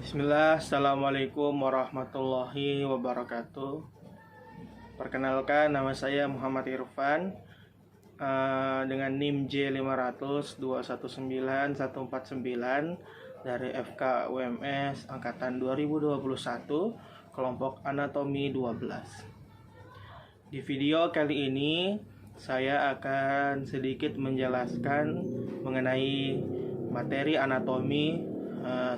Bismillah, Assalamualaikum warahmatullahi wabarakatuh. Perkenalkan, nama saya Muhammad Irfan dengan NIM J500219149 dari FK UMS Angkatan 2021, kelompok anatomi 12. Di video kali ini, saya akan sedikit menjelaskan mengenai materi anatomi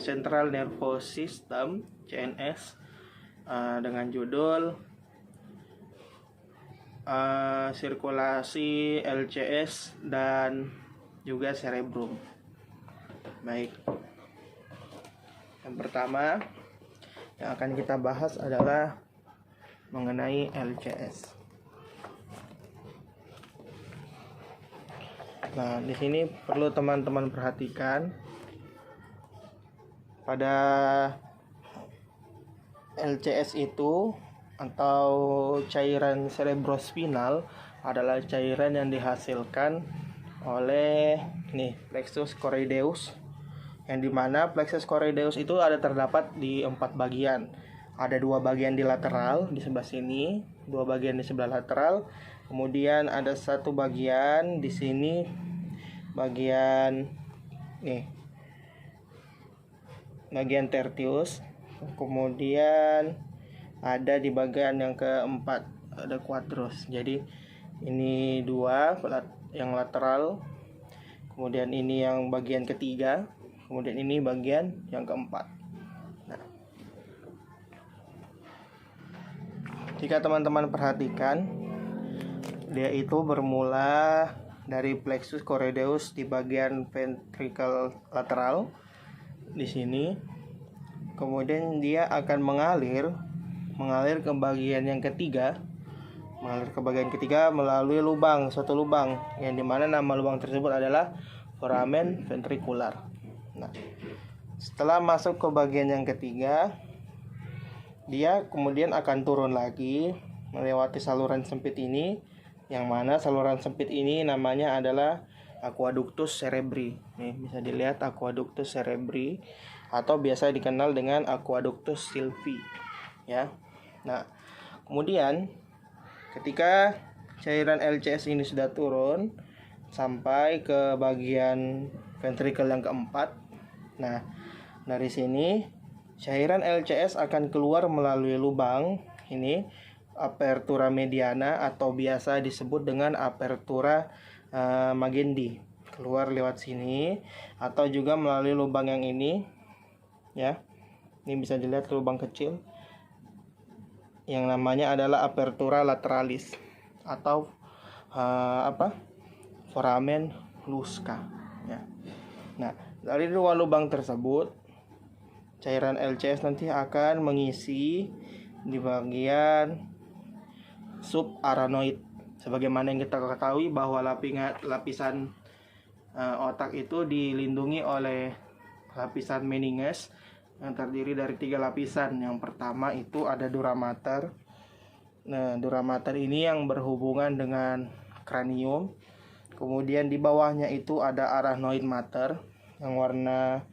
Central Nervous System (CNS) dengan judul sirkulasi LCS dan juga cerebrum. Baik, yang pertama yang akan kita bahas adalah mengenai LCS. Nah, di sini perlu teman-teman perhatikan pada LCS itu atau cairan cerebrospinal adalah cairan yang dihasilkan oleh plexus choroideus, yang dimana plexus choroideus itu terdapat di 4 bagian. Ada 2 bagian di lateral di sebelah sini, 2 bagian di sebelah lateral, kemudian ada 1 bagian di sini, bagian tertius. Kemudian ada di bagian yang keempat ada quadrus. Jadi ini 2 yang lateral, kemudian ini yang bagian ketiga, kemudian ini bagian yang keempat. Nah, jika teman-teman perhatikan, dia itu bermula dari plexus choroideus di bagian ventricle lateral di sini. Kemudian dia akan mengalir ke bagian yang ketiga, melalui suatu lubang yang dimana nama lubang tersebut adalah foramen ventricular. Nah, setelah masuk ke bagian yang ketiga, dia kemudian akan turun lagi melewati saluran sempit ini, yang mana saluran sempit ini namanya adalah aqueductus cerebri. Nih, bisa dilihat aqueductus cerebri atau biasa dikenal dengan aqueductus sylvie, ya. Nah, kemudian ketika cairan LCS ini sudah turun sampai ke bagian ventricle yang keempat, nah dari sini cairan LCS akan keluar melalui lubang ini, apertura mediana atau biasa disebut dengan apertura Magendie, keluar lewat sini atau juga melalui lubang yang ini, ya. Ini bisa dilihat lubang kecil yang namanya adalah apertura lateralis atau foramen Luska, ya. Nah, dari 2 lubang tersebut cairan LCS nanti akan mengisi di bagian subarachnoid. Sebagaimana yang kita ketahui bahwa lapisan otak itu dilindungi oleh lapisan meninges yang terdiri dari 3 lapisan. Yang pertama itu ada dura mater. Nah, dura mater ini yang berhubungan dengan kranium. Kemudian di bawahnya itu ada arachnoid mater yang warna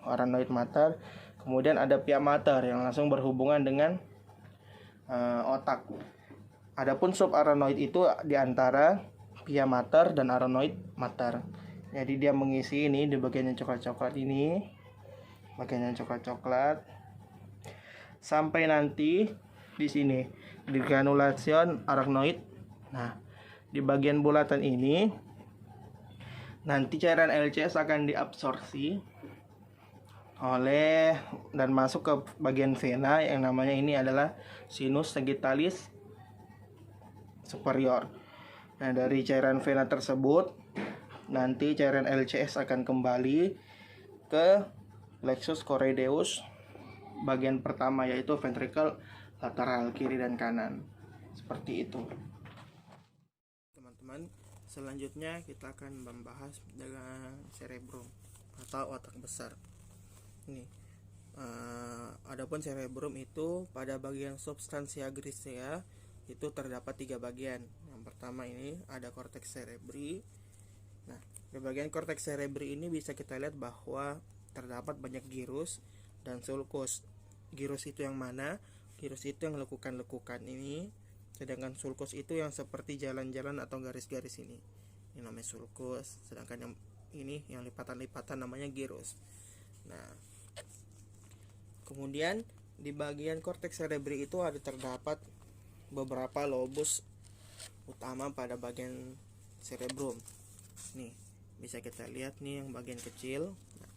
arachnoid mater. Kemudian ada pia mater yang langsung berhubungan dengan otak. Adapun subarachnoid itu di antara pia mater dan arachnoid mater. Jadi dia mengisi ini di bagian yang coklat-coklat ini, bagian yang coklat-coklat, sampai nanti di sini di granulation arachnoid. Nah, di bagian bulatan ini nanti cairan LCS akan diabsorpsi oleh dan masuk ke bagian vena yang namanya ini adalah sinus sagittalis superior. Nah, dari cairan vena tersebut nanti cairan LCS akan kembali ke plexus choroideus bagian pertama, yaitu ventricle lateral kiri dan kanan. Seperti itu. Teman-teman, selanjutnya kita akan membahas dengan cerebrum atau otak besar. Ini adapun cerebrum itu pada bagian substantia grisea itu terdapat 3 bagian. Yang pertama ini ada cortex cerebri. Nah, di bagian cortex cerebri ini bisa kita lihat bahwa terdapat banyak gyrus dan sulcus. Gyrus itu yang mana? Gyrus itu yang lekukan-lekukan ini, sedangkan sulcus itu yang seperti jalan-jalan atau garis-garis ini. Ini namanya sulcus, sedangkan yang ini yang lipatan-lipatan namanya gyrus. Nah, kemudian di bagian korteks cerebri itu ada terdapat beberapa lobus utama pada bagian cerebrum. Nih, bisa kita lihat nih yang bagian kecil. Nah,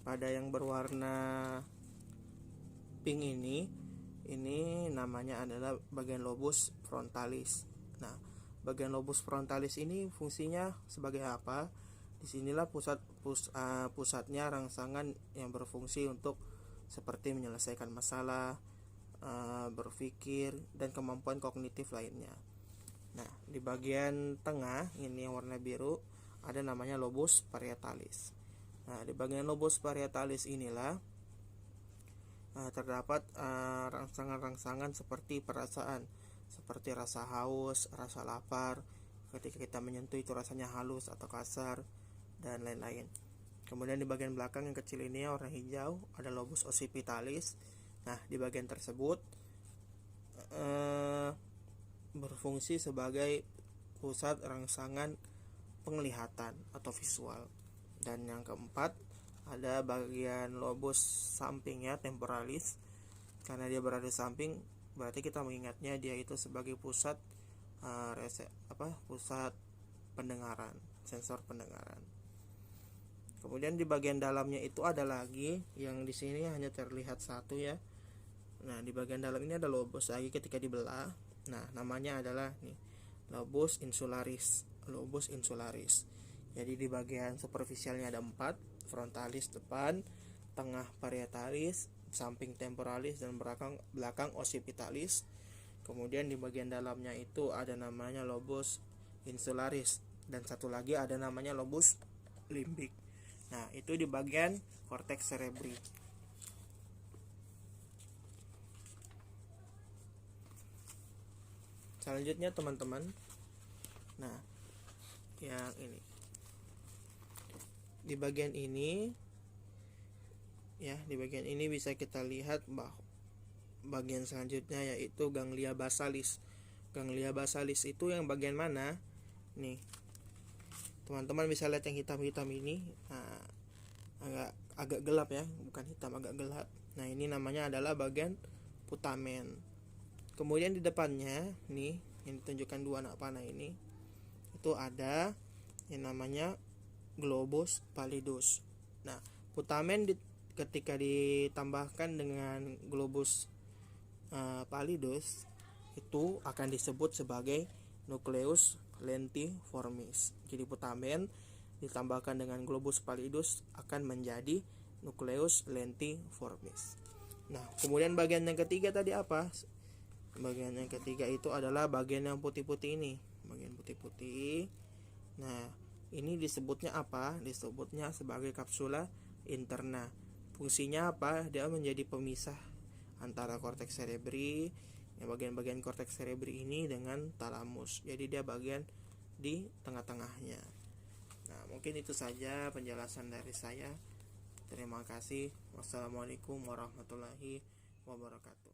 pada yang berwarna pink ini namanya adalah bagian lobus frontalis. Nah, bagian lobus frontalis ini fungsinya sebagai apa? Disinilah pusatnya rangsangan yang berfungsi untuk seperti menyelesaikan masalah, berpikir, dan kemampuan kognitif lainnya. Nah, di bagian tengah ini yang warna biru ada namanya lobus parietalis. Nah, di bagian lobus parietalis inilah terdapat rangsangan-rangsangan seperti perasaan, seperti rasa haus, rasa lapar. Ketika kita menyentuh itu rasanya halus atau kasar, dan lain-lain. Kemudian di bagian belakang yang kecil ini warna hijau ada lobus occipitalis. Nah, di bagian tersebut berfungsi sebagai pusat rangsangan penglihatan atau visual. Dan yang keempat ada bagian lobus samping ya, temporalis. Karena dia berada di samping, berarti kita mengingatnya dia itu sebagai pusat pusat pendengaran, sensor pendengaran. Kemudian di bagian dalamnya itu ada lagi yang di sini hanya terlihat satu ya. Nah, di bagian dalam ini ada lobus lagi ketika dibelah. Nah, namanya adalah nih lobus insularis. Lobus insularis. Jadi di bagian superficialnya ada 4, frontalis depan, tengah parietalis, samping temporalis, dan belakang occipitalis. Kemudian di bagian dalamnya itu ada namanya lobus insularis, dan satu lagi ada namanya lobus limbik. Nah, itu di bagian korteks cerebri. Selanjutnya teman-teman, nah yang ini di bagian ini ya, di bagian ini bisa kita lihat bahwa bagian selanjutnya yaitu ganglia basalis. Ganglia basalis itu yang bagian mana? Nih, teman-teman bisa lihat yang hitam-hitam ini. Nah, agak gelap ya, bukan hitam, agak gelap. Nah, ini namanya adalah bagian putamen. Kemudian di depannya nih, yang ditunjukkan 2 anak panah ini, itu ada yang namanya globus pallidus. Nah, putamen ketika ditambahkan dengan globus pallidus itu akan disebut sebagai nucleus lentiformis. Jadi putamen ditambahkan dengan globus pallidus akan menjadi nucleus lentiformis. Nah, kemudian bagian yang ketiga tadi apa? Bagian yang ketiga itu adalah bagian yang putih-putih ini, bagian putih-putih. Nah, ini disebutnya apa? Disebutnya sebagai kapsula interna. Fungsinya apa? Dia menjadi pemisah antara korteks cerebri, yang bagian-bagian korteks cerebri ini dengan talamus. Jadi dia bagian di tengah-tengahnya. Nah, mungkin itu saja penjelasan dari saya. Terima kasih. Wassalamualaikum warahmatullahi wabarakatuh.